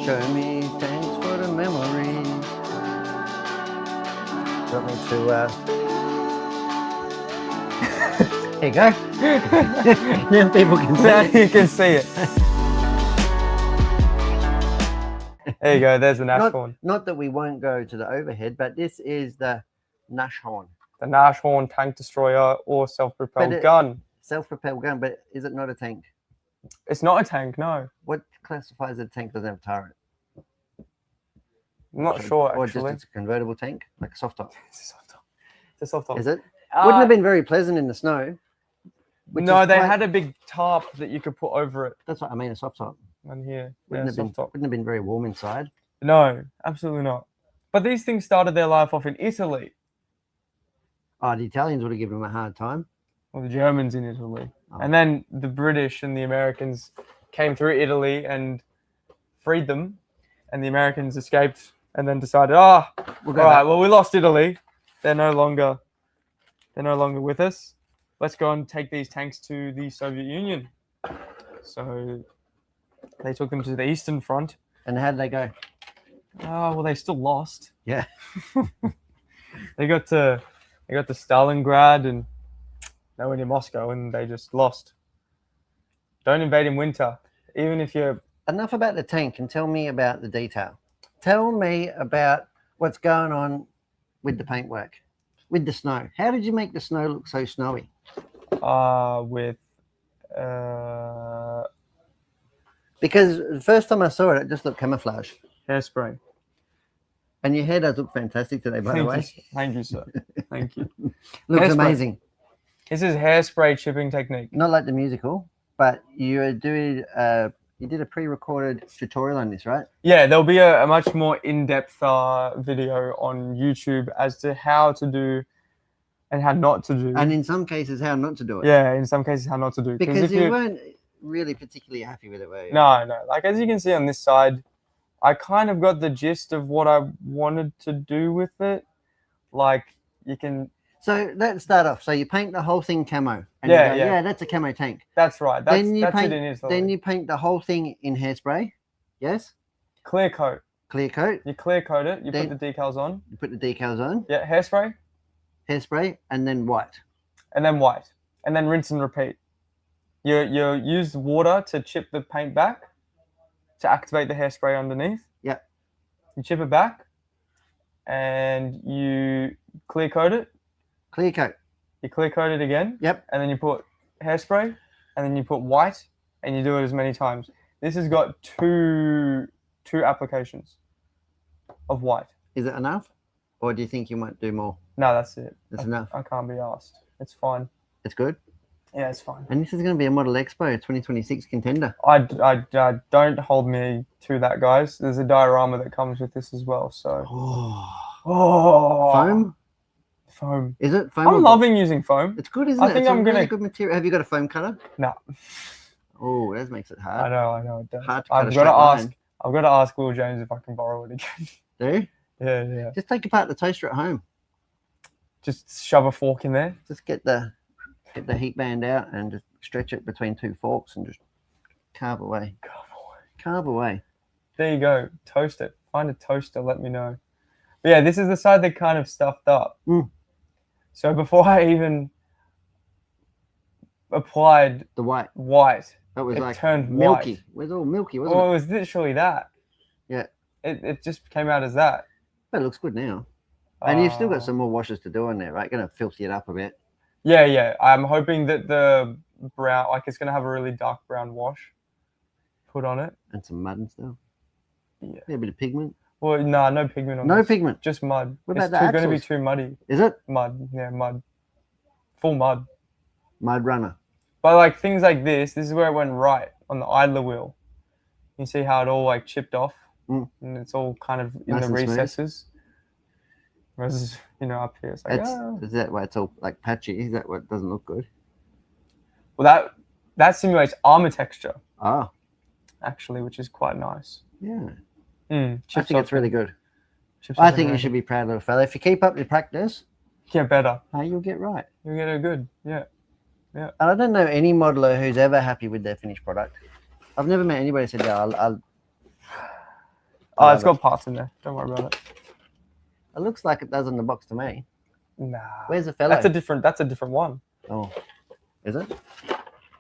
Show me thanks for the memories. Want me to, here you go. Now people can see Now it. you can see it. There you go. There's the Nashorn. Not that we won't go to the overhead, but this is the Nashorn. The Nashorn tank destroyer or self-propelled gun. Self-propelled gun, but is it not a tank? It's not a tank, no. What classifies a tank doesn't have a turret? I'm not sure, actually. Or just it's a convertible tank, like a soft top. It's a soft top. It's a soft top. Is it? Wouldn't have been very pleasant in the snow. No, they had a big tarp that you could put over it. That's what I mean, a soft top. On here. Wouldn't have been very warm inside. No, absolutely not. But these things started their life off in Italy. Oh, the Italians would have given them a hard time. Or the Germans in Italy. Oh. And then the British and the Americans came through Italy and freed them. And the Americans escaped and then decided, all right, well, we lost Italy. They're no longer with us. Let's go and take these tanks to the Soviet Union. So they took them to the Eastern Front. And how did they go? Oh, well, they still lost. Yeah. They got to Stalingrad and nowhere near Moscow, and they just lost. Don't invade in winter, even if you're... Enough about the tank and tell me about the detail. Tell me about what's going on with the paintwork, with the snow. How did you make the snow look so snowy? Because the first time I saw it, it just looked camouflage. Hairspray. And your hair does look fantastic today, by the way. Thank you, sir. Thank you. Looks amazing. This is hairspray chipping technique. Not like the musical, but you did a pre-recorded tutorial on this, right? Yeah, there'll be a much more in-depth video on YouTube as to how to do and how not to do. And in some cases, how not to do it. Yeah, in some cases, how not to do. Because you weren't really particularly happy with it, were you? No. Like, as you can see on this side, I kind of got the gist of what I wanted to do with it. Like, you can... So let's start off. So you paint the whole thing camo. And yeah, you go, yeah, that's a camo tank. That's right. That's it in Italy. Then you paint the whole thing in hairspray. Yes? Clear coat. Clear coat. You clear coat it. You put the decals on. You put the decals on. Yeah, hairspray. Hairspray, and then white. And then white. And then rinse and repeat. You use water to chip the paint back to activate the hairspray underneath. Yeah. You chip it back and you clear coat it. Clear coat. You clear coat it again. Yep. And then you put hairspray and then you put white and you do it as many times. This has got two applications of white. Is it enough? Or do you think you might do more? No, that's it. That's enough. I can't be asked. It's fine. It's good? Yeah, it's fine. And this is going to be a Model Expo 2026 contender. I don't hold me to that, guys. There's a diorama that comes with this as well. So. Foam? Foam. Is it foam? I'm loving using foam. It's good, isn't it? I think it's I'm really gonna. Good material. Have you got a foam cutter? No. Oh, that makes it hard. I know. It does. Hard to I've got to ask Will James if I can borrow it again. Do you? Yeah. Just take apart the toaster at home. Just shove a fork in there. Just get the heat band out and just stretch it between two forks and just carve away. Carve away. There you go. Toast it. Find a toaster. Let me know. But yeah, this is the side that kind of stuffed up. Mm. So before I even applied the white, that was like turned milky. White. It was all milky, wasn't it? It was literally that. Yeah. It just came out as that. But it looks good now. And you've still got some more washes to do on there, right? Going to filthy it up a bit. Yeah. I'm hoping that the brown, like it's going to have a really dark brown wash put on it. And some mud and stuff. Yeah. A bit of pigment. Well, no pigment on No this. pigment? Just mud. What about it's going to be too muddy. Is it? Mud. Yeah, mud. Full mud. Mud runner. But like things like this is where it went right on the idler wheel. You see how it all like chipped off? Mm. And it's all kind of in nice the recesses. Whereas, up here, it's like, Is that why it's all like patchy? Is that what doesn't look good? Well, that simulates armor texture. Oh. Actually, which is quite nice. Yeah. I think it's really good. I think you should be proud, little fella. If you keep up your practice, get better. You'll get right. You'll get it good. Yeah. And I don't know any modeler who's ever happy with their finished product. I've never met anybody who said, "Yeah, Oh, it's got parts in there. Don't worry about it. It looks like it does on the box to me. Nah. Where's the fellow? That's a different one. Oh, is it?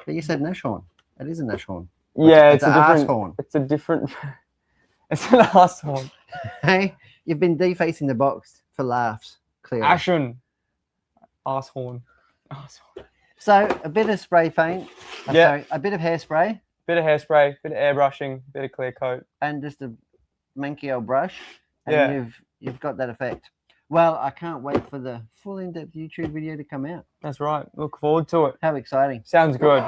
But you said Nashorn. It is a Nashorn. Yeah, it's a an different arse-horn. It's a different it's an arse horn. Hey, you've been defacing the box for laughs, clearly. Ashen. Arse horn. Arse horn. So a bit of spray paint. Yeah. Sorry, a bit of hairspray. Bit of hairspray, bit of airbrushing, bit of clear coat. And just a manky old brush. And Yeah. you've got that effect. Well, I can't wait for the full in-depth YouTube video to come out. That's right. Look forward to it. How exciting. Sounds good.